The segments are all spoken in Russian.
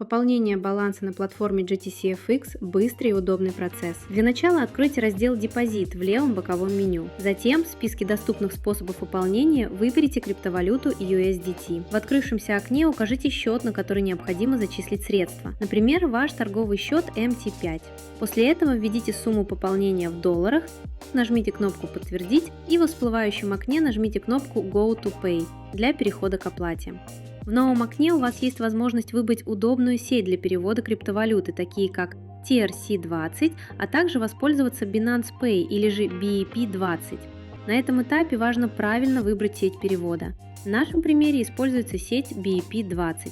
Пополнение баланса на платформе GTCFX – быстрый и удобный процесс. Для начала откройте раздел «Депозит» в левом боковом меню. Затем в списке доступных способов пополнения выберите криптовалюту USDT. В открывшемся окне укажите счет, на который необходимо зачислить средства. Например, ваш торговый счет MT5. После этого введите сумму пополнения в долларах, нажмите кнопку «Подтвердить» и в всплывающем окне нажмите кнопку «Go to Pay» для перехода к оплате. В новом окне у вас есть возможность выбрать удобную сеть для перевода криптовалюты, такие как TRC20, а также воспользоваться Binance Pay или же BEP20. На этом этапе важно правильно выбрать сеть перевода. В нашем примере используется сеть BEP20.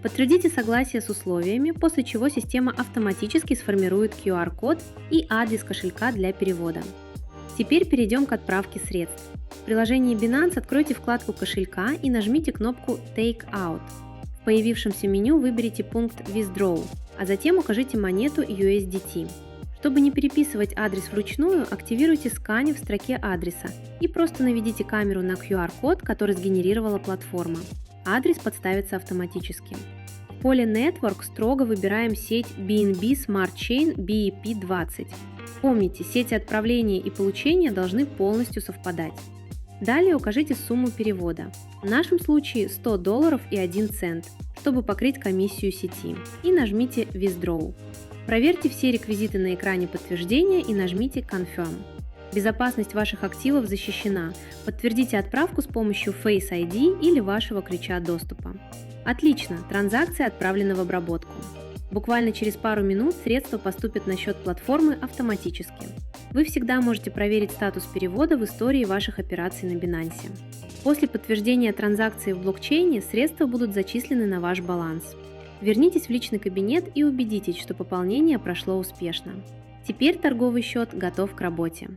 Подтвердите согласие с условиями, после чего система автоматически сформирует QR-код и адрес кошелька для перевода. Теперь перейдем к отправке средств. В приложении Binance откройте вкладку кошелька и нажмите кнопку Take Out. В появившемся меню выберите пункт Withdraw, а затем укажите монету USDT. Чтобы не переписывать адрес вручную, активируйте сканер в строке адреса и просто наведите камеру на QR-код, который сгенерировала платформа. Адрес подставится автоматически. В поле Network строго выбираем сеть BNB Smart Chain BEP20. Помните, сети отправления и получения должны полностью совпадать. Далее укажите сумму перевода. В нашем случае $100 и 1 цент, чтобы покрыть комиссию сети. И нажмите Withdraw. Проверьте все реквизиты на экране подтверждения и нажмите Confirm. Безопасность ваших активов защищена. Подтвердите отправку с помощью Face ID или вашего ключа доступа. Отлично, транзакция отправлена в обработку. Буквально через пару минут средства поступят на счет платформы автоматически. Вы всегда можете проверить статус перевода в истории ваших операций на Binance. После подтверждения транзакции в блокчейне средства будут зачислены на ваш баланс. Вернитесь в личный кабинет и убедитесь, что пополнение прошло успешно. Теперь торговый счет готов к работе.